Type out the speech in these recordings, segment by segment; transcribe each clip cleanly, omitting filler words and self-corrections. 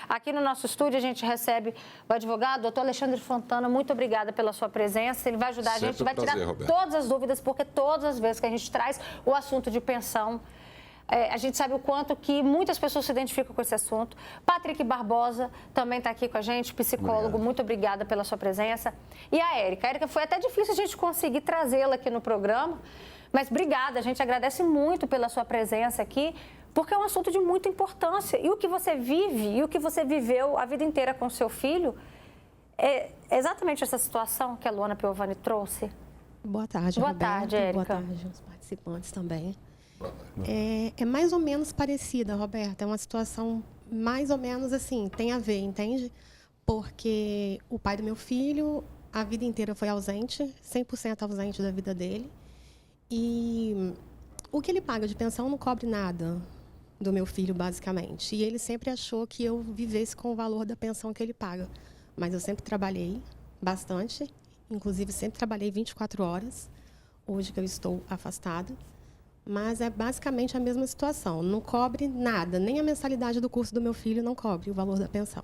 Aqui no nosso estúdio a gente recebe o advogado, doutor Alexandre Fontana. Muito obrigada pela sua presença. Ele vai ajudar a gente, vai tirar todas as dúvidas, porque todas as vezes que a gente traz o assunto de pensão, a gente sabe o quanto que muitas pessoas se identificam com esse assunto. Patrick Barbosa também está aqui com a gente, psicólogo. Obrigado. Muito obrigada pela sua presença. E a Érica. A Érica, foi até difícil a gente conseguir trazê-la aqui no programa, mas obrigada. A gente agradece muito pela sua presença aqui, porque é um assunto de muita importância. E o que você vive e o que você viveu a vida inteira com seu filho é exatamente essa situação que a Luana Piovani trouxe. Boa tarde, Boa Roberto. tarde, Érica. Boa tarde aos participantes também. É mais ou menos parecida, Roberto. É uma situação mais ou menos assim, tem a ver, entende? Porque o pai do meu filho, a vida inteira foi ausente, 100% ausente da vida dele. E o que ele paga de pensão não cobre nada do meu filho, basicamente. E ele sempre achou que eu vivesse com o valor da pensão que ele paga. Mas eu sempre trabalhei bastante, inclusive sempre trabalhei 24 horas, hoje que eu estou afastada. Mas é basicamente a mesma situação. Não cobre nada, nem a mensalidade do curso do meu filho não cobre o valor da pensão.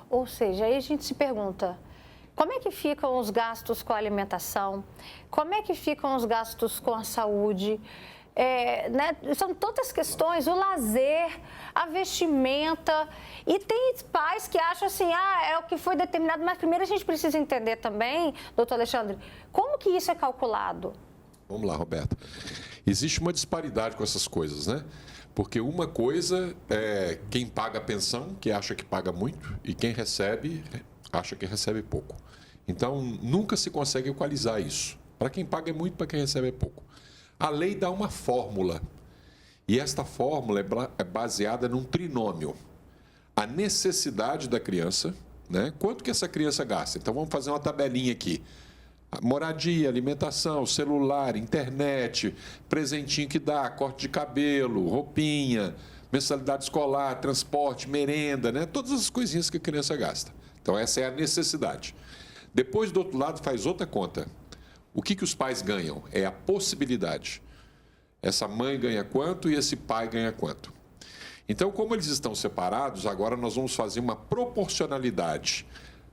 Ou seja, aí a gente se pergunta, como é que ficam os gastos com a alimentação? Como é que ficam os gastos com a saúde? São tantas questões, o lazer, a vestimenta. E tem pais que acham assim, é o que foi determinado. Mas primeiro a gente precisa entender também, doutor Alexandre, como que isso é calculado? Vamos lá, Roberta. Existe uma disparidade com essas coisas, né? Porque uma coisa é quem paga a pensão, que acha que paga muito, e quem recebe, acha que recebe pouco. Então, nunca se consegue equalizar isso. Para quem paga é muito, para quem recebe é pouco. A lei dá uma fórmula, e esta fórmula é baseada num trinômio. A necessidade da criança, né? Quanto que essa criança gasta? Então, vamos fazer uma tabelinha aqui. Moradia, alimentação, celular, internet, presentinho que dá, corte de cabelo, roupinha, mensalidade escolar, transporte, merenda, né? Todas as coisinhas que a criança gasta. Então, essa é a necessidade. Depois, do outro lado, faz outra conta. O que os pais ganham? É a possibilidade. Essa mãe ganha quanto e esse pai ganha quanto. Então, como eles estão separados, agora nós vamos fazer uma proporcionalidade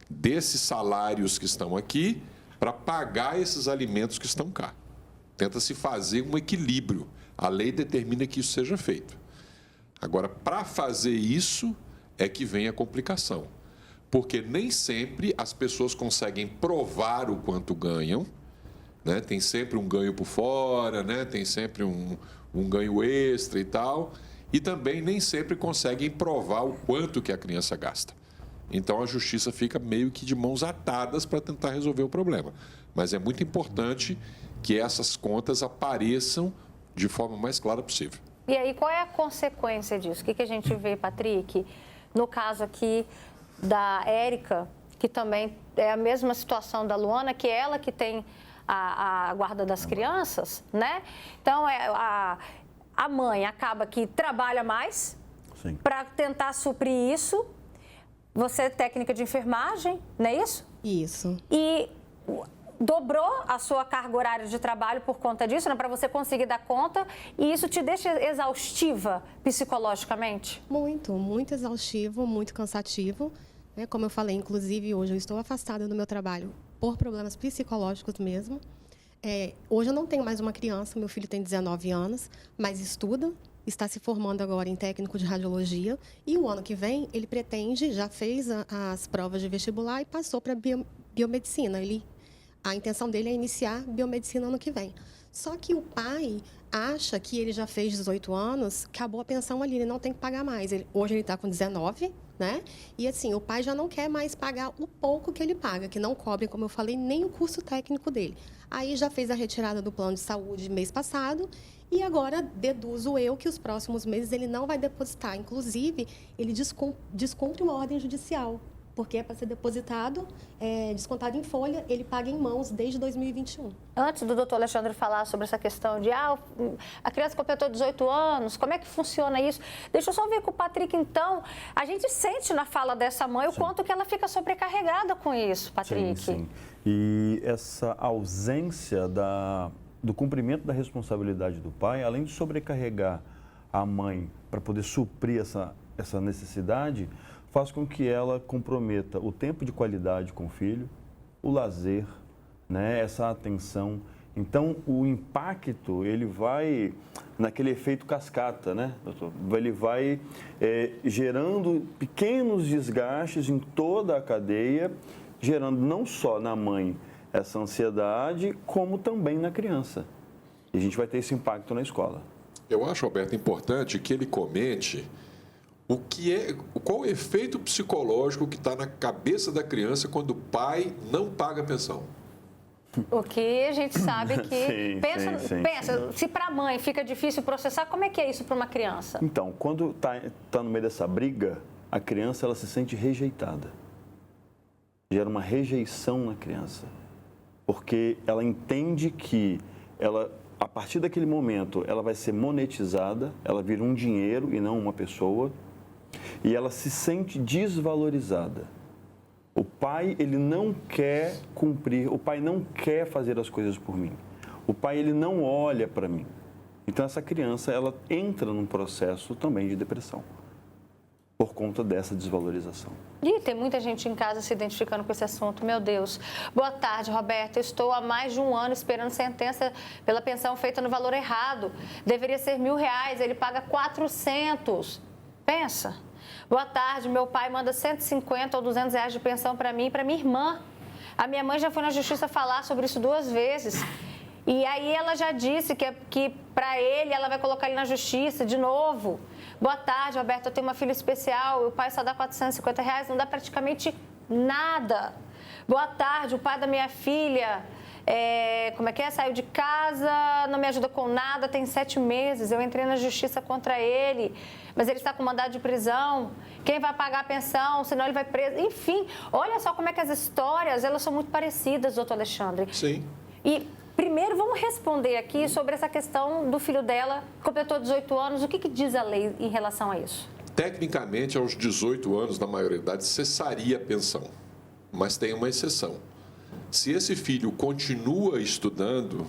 desses salários que estão aqui para pagar esses alimentos que estão cá. Tenta-se fazer um equilíbrio. A lei determina que isso seja feito. Agora, para fazer isso é que vem a complicação. Porque nem sempre as pessoas conseguem provar o quanto ganham, né? Tem sempre um ganho por fora, né? Tem sempre um ganho extra e tal. E também nem sempre conseguem provar o quanto que a criança gasta. Então, a justiça fica meio que de mãos atadas para tentar resolver o problema. Mas é muito importante que essas contas apareçam de forma mais clara possível. E aí, qual é a consequência disso? O que a gente vê, Patrick, no caso aqui da Érica, que também é a mesma situação da Luana, que é ela que tem a guarda das crianças, né? Então, a mãe acaba que trabalha mais para tentar suprir isso. Você é técnica de enfermagem, não é isso? Isso. E dobrou a sua carga horária de trabalho por conta disso, né, para você conseguir dar conta, e isso te deixa exaustiva psicologicamente? Muito exaustivo, muito cansativo. Né? Como eu falei, inclusive, hoje eu estou afastada do meu trabalho por problemas psicológicos mesmo. Hoje eu não tenho mais uma criança, meu filho tem 19 anos, mas estuda. Está se formando agora em técnico de radiologia e o ano que vem ele pretende, já fez as provas de vestibular e passou para biomedicina. A intenção dele é iniciar biomedicina ano que vem. Só que o pai acha que ele já fez 18 anos, acabou a pensão ali, ele não tem que pagar mais. Hoje ele está com 19, né? E assim, o pai já não quer mais pagar o pouco que ele paga, que não cobre, como eu falei, nem o curso técnico dele. Aí já fez a retirada do plano de saúde mês passado. E agora deduzo eu que os próximos meses ele não vai depositar. Inclusive, ele descumpre uma ordem judicial, porque é para ser depositado, descontado em folha, ele paga em mãos desde 2021. Antes do doutor Alexandre falar sobre essa questão de a criança completou 18 anos, como é que funciona isso? Deixa eu só ver com o Patrick, então. A gente sente na fala dessa mãe o quanto que ela fica sobrecarregada com isso, Patrick. Sim. E essa ausência do cumprimento da responsabilidade do pai, além de sobrecarregar a mãe para poder suprir essa necessidade, faz com que ela comprometa o tempo de qualidade com o filho, o lazer, né, essa atenção. Então, o impacto, ele vai naquele efeito cascata, né, doutor? Ele vai gerando pequenos desgastes em toda a cadeia, gerando não só na mãe essa ansiedade, como também na criança. E a gente vai ter esse impacto na escola. Eu acho, Roberto, importante que ele comente qual o efeito psicológico que está na cabeça da criança quando o pai não paga a pensão. O que a gente sabe que... Sim, pensa, se para a mãe fica difícil processar, como é que é isso para uma criança? Então, quando tá no meio dessa briga, a criança ela se sente rejeitada. Gera uma rejeição na criança. Porque ela entende que a partir daquele momento, ela vai ser monetizada, ela vira um dinheiro e não uma pessoa, e ela se sente desvalorizada. O pai, ele não quer cumprir, o pai não quer fazer as coisas por mim. O pai, ele não olha para mim. Então, essa criança, ela entra num processo também de depressão, por conta dessa desvalorização. E tem muita gente em casa se identificando com esse assunto, meu Deus. Boa tarde, Roberto. Estou há mais de um ano esperando sentença pela pensão feita no valor errado. Deveria ser R$1.000, ele paga 400. Pensa. Boa tarde, meu pai manda 150 ou 200 reais de pensão para mim e para minha irmã. A minha mãe já foi na justiça falar sobre isso 2 vezes. E aí ela já disse que para ele, ela vai colocar ele na justiça de novo. Boa tarde, Roberto, eu tenho uma filha especial, o pai só dá R$450, não dá praticamente nada. Boa tarde, o pai da minha filha, saiu de casa, não me ajuda com nada, tem 7 meses, eu entrei na justiça contra ele, mas ele está com mandado de prisão, quem vai pagar a pensão, senão ele vai preso. Enfim, olha só como é que as histórias, elas são muito parecidas, doutor Alexandre. Sim. E primeiro vamos responder aqui sobre essa questão do filho dela, completou 18 anos, o que diz a lei em relação a isso? Tecnicamente, aos 18 anos, na maioridade, cessaria a pensão, mas tem uma exceção. Se esse filho continua estudando,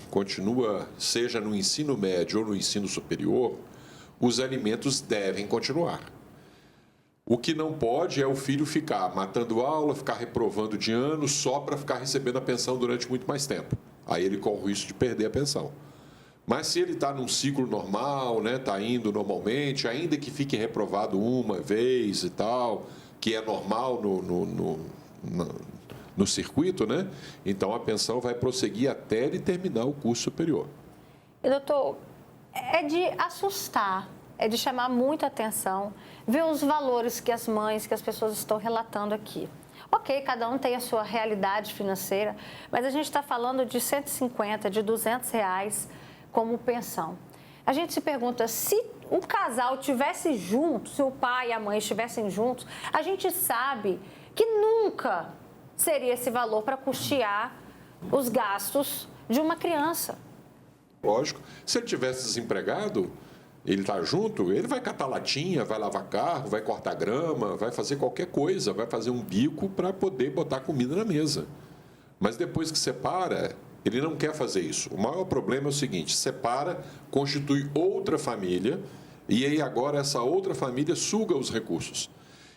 seja no ensino médio ou no ensino superior, os alimentos devem continuar. O que não pode é o filho ficar matando aula, ficar reprovando de ano só para ficar recebendo a pensão durante muito mais tempo. Aí ele corre o risco de perder a pensão. Mas se ele está num ciclo normal, né, está indo normalmente, ainda que fique reprovado uma vez e tal, que é normal no circuito, né? Então a pensão vai prosseguir até ele terminar o curso superior. E, doutor, é de assustar, é de chamar muita atenção, ver os valores que as mães, que as pessoas estão relatando aqui. Ok, cada um tem a sua realidade financeira, mas a gente está falando de 150, de 200 reais como pensão. A gente se pergunta, se um casal estivesse junto, se o pai e a mãe estivessem juntos, a gente sabe que nunca seria esse valor para custear os gastos de uma criança. Lógico. Se ele tivesse desempregado, ele está junto, ele vai catar latinha, vai lavar carro, vai cortar grama, vai fazer qualquer coisa, vai fazer um bico para poder botar comida na mesa. Mas depois que separa, ele não quer fazer isso. O maior problema é o seguinte, separa, constitui outra família, e aí agora essa outra família suga os recursos.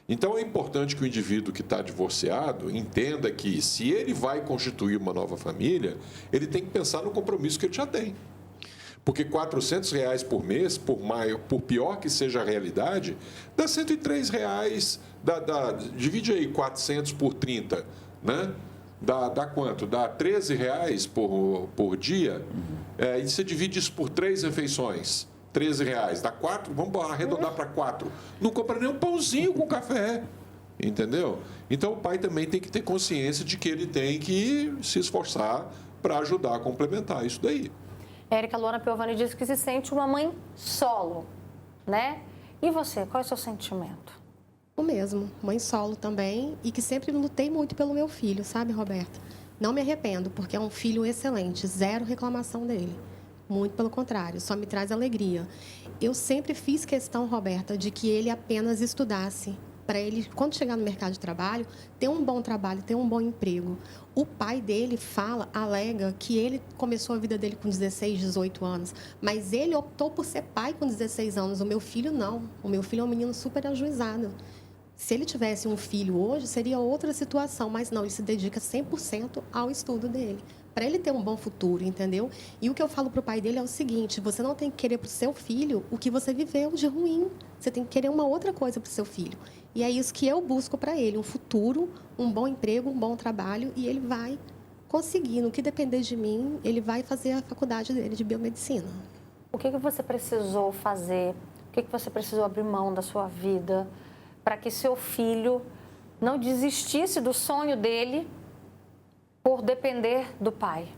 Então é importante que o indivíduo que está divorciado entenda que se ele vai constituir uma nova família, ele tem que pensar no compromisso que ele já tem. Porque R$400 por mês, por pior que seja a realidade, dá R$103, divide aí 400 por 30, né? Dá quanto? Dá R$13 por dia, e você divide isso por 3 refeições. R$13, dá 4, vamos arredondar para 4. Não compra nem um pãozinho com café, entendeu? Então, o pai também tem que ter consciência de que ele tem que se esforçar para ajudar a complementar isso daí. Érica Luana Piovani diz que se sente uma mãe solo, né? E você, qual é o seu sentimento? O mesmo, mãe solo também, e que sempre lutei muito pelo meu filho, sabe, Roberta? Não me arrependo, porque é um filho excelente, 0 reclamação dele. Muito pelo contrário, só me traz alegria. Eu sempre fiz questão, Roberta, de que ele apenas estudasse, para ele, quando chegar no mercado de trabalho, ter um bom trabalho, ter um bom emprego. O pai dele alega que ele começou a vida dele com 16, 18 anos, mas ele optou por ser pai com 16 anos. O meu filho não. O meu filho é um menino super ajuizado. Se ele tivesse um filho hoje, seria outra situação, mas não, ele se dedica 100% ao estudo dele, para ele ter um bom futuro, entendeu? E o que eu falo para o pai dele é o seguinte, você não tem que querer para o seu filho o que você viveu de ruim, você tem que querer uma outra coisa para o seu filho. E é isso que eu busco para ele, um futuro, um bom emprego, um bom trabalho, e ele vai conseguir, no que depender de mim, ele vai fazer a faculdade dele de biomedicina. O que você precisou fazer? O que você precisou abrir mão da sua vida para que seu filho não desistisse do sonho dele por depender do pai?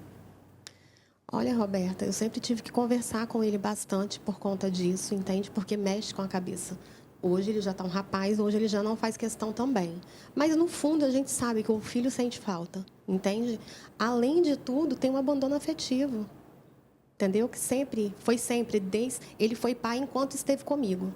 Olha, Roberta, eu sempre tive que conversar com ele bastante por conta disso, entende? Porque mexe com a cabeça. Hoje ele já está um rapaz, hoje ele já não faz questão também. Mas, no fundo, a gente sabe que o filho sente falta, entende? Além de tudo, tem um abandono afetivo, entendeu? Que foi sempre, ele foi pai enquanto esteve comigo.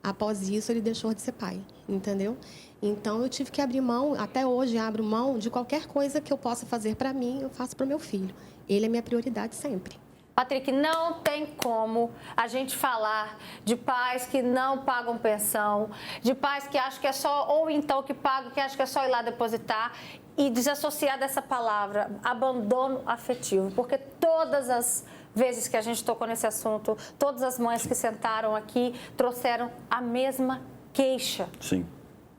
Após isso, ele deixou de ser pai, entendeu? Então, eu tive que abrir mão, até hoje abro mão de qualquer coisa que eu possa fazer para mim, eu faço para o meu filho. Ele é minha prioridade sempre. Patrick, não tem como a gente falar de pais que não pagam pensão, de pais que acham que é só, ou então que pagam, que acham que é só ir lá depositar, e desassociar dessa palavra, abandono afetivo, porque todas as vezes que a gente tocou nesse assunto, todas as mães que sentaram aqui trouxeram a mesma queixa. Sim.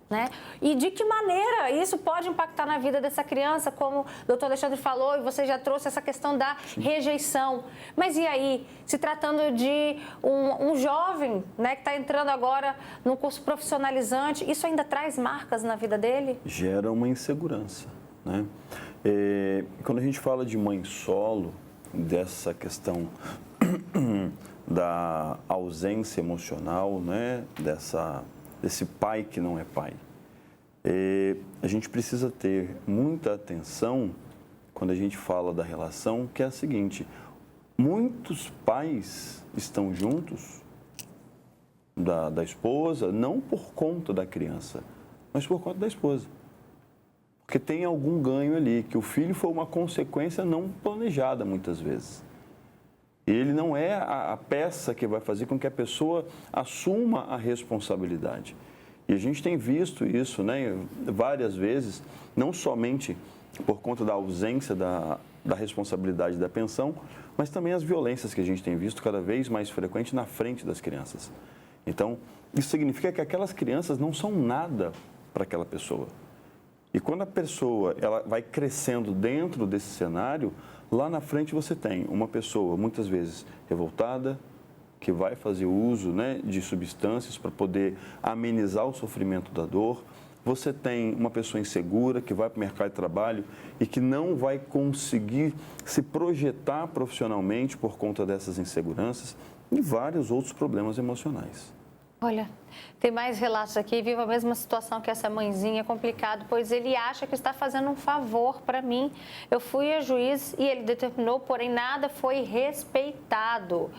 Né? E de que maneira isso pode impactar na vida dessa criança, como o doutor Alexandre falou, e você já trouxe essa questão da rejeição. Mas e aí, se tratando de um jovem, né, que está entrando agora num curso profissionalizante, isso ainda traz marcas na vida dele? Gera uma insegurança, né? Quando a gente fala de mãe solo, dessa questão da ausência emocional, né? Desse pai que não é pai. A gente precisa ter muita atenção quando a gente fala da relação, que é a seguinte: muitos pais estão juntos da esposa, não por conta da criança, mas por conta da esposa. Porque tem algum ganho ali, que o filho foi uma consequência não planejada muitas vezes. Ele não é a peça que vai fazer com que a pessoa assuma a responsabilidade. E a gente tem visto isso, né, várias vezes, não somente por conta da ausência da responsabilidade da pensão, mas também as violências que a gente tem visto cada vez mais frequente na frente das crianças. Então, isso significa que aquelas crianças não são nada para aquela pessoa. E quando a pessoa ela vai crescendo dentro desse cenário, lá na frente você tem uma pessoa, muitas vezes, revoltada, que vai fazer uso, né, de substâncias para poder amenizar o sofrimento da dor. Você tem uma pessoa insegura que vai para o mercado de trabalho e que não vai conseguir se projetar profissionalmente por conta dessas inseguranças e vários outros problemas emocionais. Olha, tem mais relatos aqui, vive a mesma situação que essa mãezinha, é complicado, pois ele acha que está fazendo um favor para mim. Eu fui a juiz e ele determinou, porém nada foi respeitado.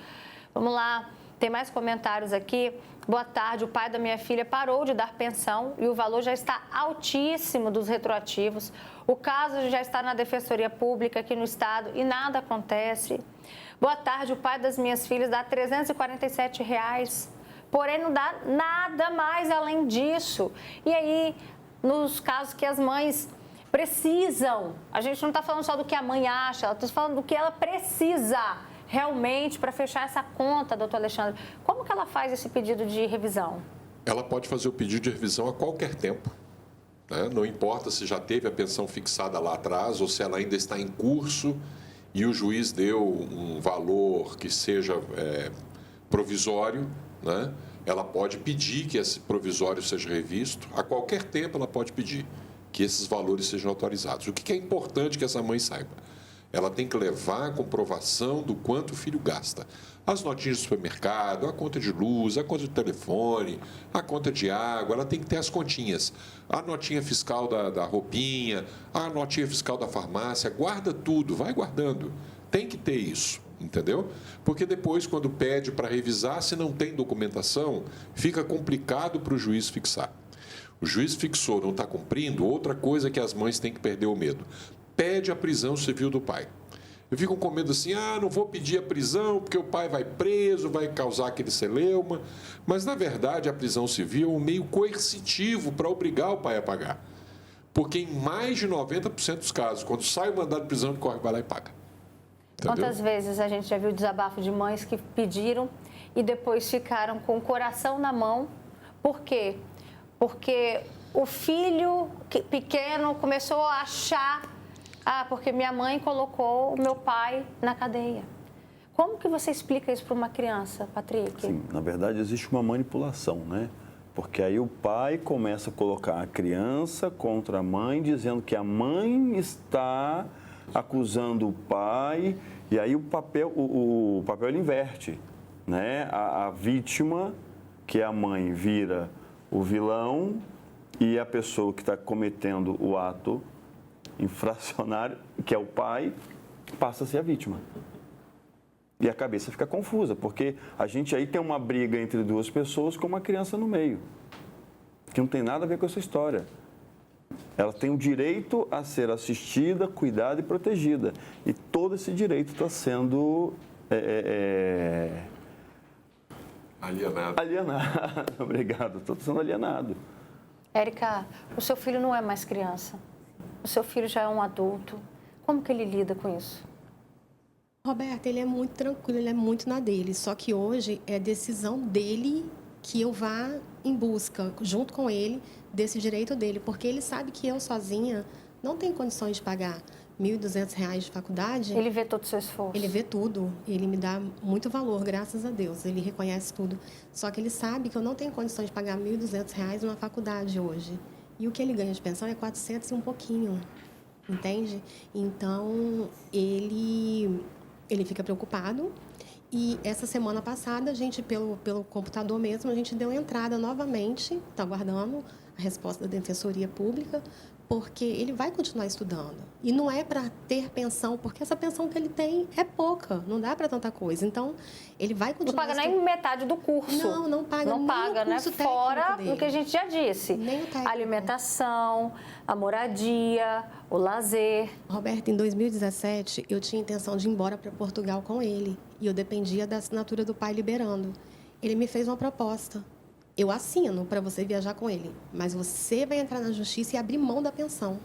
Vamos lá, tem mais comentários aqui. Boa tarde, o pai da minha filha parou de dar pensão e o valor já está altíssimo dos retroativos. O caso já está na Defensoria Pública aqui no estado e nada acontece. Boa tarde, o pai das minhas filhas dá R$ 347. Porém, não dá nada mais além disso. E aí, nos casos que as mães precisam, a gente não está falando só do que a mãe acha, ela está falando do que ela precisa realmente para fechar essa conta, doutor Alexandre. Como que ela faz esse pedido de revisão? Ela pode fazer o pedido de revisão a qualquer tempo, né? Não importa se já teve a pensão fixada lá atrás ou se ela ainda está em curso e o juiz deu um valor que seja provisório, né? Ela pode pedir que esse provisório seja revisto. A qualquer tempo ela pode pedir que esses valores sejam autorizados. O que é importante que essa mãe saiba? Ela tem que levar a comprovação do quanto o filho gasta. As notinhas do supermercado, a conta de luz, a conta de telefone, a conta de água, ela tem que ter as continhas. A notinha fiscal da roupinha, a notinha fiscal da farmácia, guarda tudo, vai guardando. Tem que ter isso, entendeu? Porque depois, quando pede para revisar, se não tem documentação, fica complicado para o juiz fixar. O juiz fixou, não está cumprindo, outra coisa que as mães têm que perder o medo. Pede a prisão civil do pai. E ficam com medo assim, não vou pedir a prisão porque o pai vai preso, vai causar aquele celeuma. Mas, na verdade, a prisão civil é um meio coercitivo para obrigar o pai a pagar. Porque em mais de 90% dos casos, quando sai o mandado de prisão, ele corre, vai lá e paga. Entendeu? Quantas vezes a gente já viu desabafo de mães que pediram e depois ficaram com o coração na mão? Por quê? Porque o filho pequeno começou a achar, porque minha mãe colocou o meu pai na cadeia. Como que você explica isso para uma criança, Patrick? Sim, na verdade existe uma manipulação, né? Porque aí o pai começa a colocar a criança contra a mãe, dizendo que a mãe está acusando o pai, e aí o papel ele inverte, né? A vítima, que é a mãe, vira o vilão, e a pessoa que está cometendo o ato infracionário, que é o pai, passa a ser a vítima. E a cabeça fica confusa, porque a gente aí tem uma briga entre duas pessoas com uma criança no meio, que não tem nada a ver com essa história. Ela tem o direito a ser assistida, cuidada e protegida. E todo esse direito está sendo alienado. Alienado, obrigado. Estou sendo alienado. Érica, o seu filho não é mais criança. O seu filho já é um adulto. Como que ele lida com isso? Roberto, ele é muito tranquilo, ele é muito na dele. Só que hoje é decisão dele que eu vá em busca, junto com ele, desse direito dele. Porque ele sabe que eu sozinha não tenho condições de pagar R$ 1.200 de faculdade. Ele vê todo o seu esforço. Ele vê tudo. Ele me dá muito valor, graças a Deus. Ele reconhece tudo. Só que ele sabe que eu não tenho condições de pagar R$ 1.200 numa faculdade hoje. E o que ele ganha de pensão é 400 e um pouquinho. Entende? Então, ele fica preocupado. E essa semana passada, a gente, pelo computador mesmo, a gente deu entrada novamente, está aguardando a resposta da Defensoria Pública, porque ele vai continuar estudando. E não é para ter pensão, porque essa pensão que ele tem é pouca, não dá para tanta coisa. Então, ele vai continuar... Não paga nem metade do curso. Não paga. Não paga, né? Fora o que a gente já disse. Nem o técnico. A alimentação, a moradia, o lazer. Roberto, em 2017, eu tinha intenção de ir embora para Portugal com ele. E eu dependia da assinatura do pai liberando. Ele me fez uma proposta. Eu assino para você viajar com ele, mas você vai entrar na justiça e abrir mão da pensão.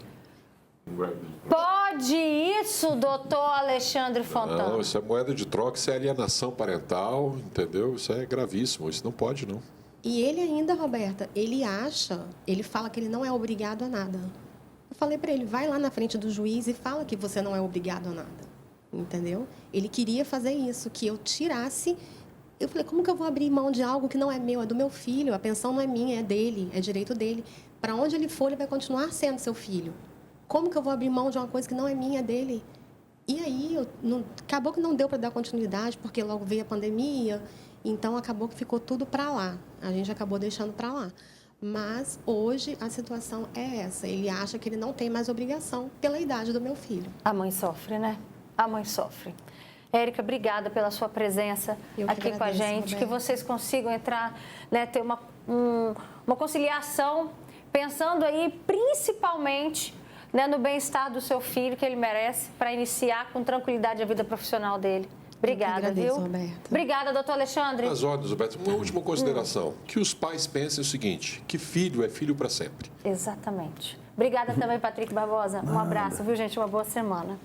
Pode isso, doutor Alexandre Fontana? Não, isso é moeda de troca, isso é alienação parental, entendeu? Isso é gravíssimo, isso não pode, não. E ele ainda, Roberta, ele fala que ele não é obrigado a nada. Eu falei para ele, vai lá na frente do juiz e fala que você não é obrigado a nada, entendeu? Ele queria fazer isso, que eu tirasse... Eu falei, como que eu vou abrir mão de algo que não é meu, é do meu filho? A pensão não é minha, é dele, é direito dele. Para onde ele for, ele vai continuar sendo seu filho. Como que eu vou abrir mão de uma coisa que não é minha, é dele? E aí, acabou que não deu para dar continuidade, porque logo veio a pandemia, então acabou que ficou tudo para lá. A gente acabou deixando para lá. Mas hoje a situação é essa. Ele acha que ele não tem mais obrigação pela idade do meu filho. A mãe sofre, né? A mãe sofre. Érica, obrigada pela sua presença aqui com a gente. Roberto. Que vocês consigam entrar, né, ter uma conciliação, pensando aí principalmente, né, no bem-estar do seu filho, que ele merece, para iniciar com tranquilidade a vida profissional dele. Obrigada, agradeço, viu? Roberto. Obrigada, doutor Alexandre. As ordens, Roberto. Uma última consideração. Que os pais pensem o seguinte, que filho é filho para sempre. Exatamente. Obrigada também, Patrick Barbosa. Um abraço, viu, gente? Uma boa semana.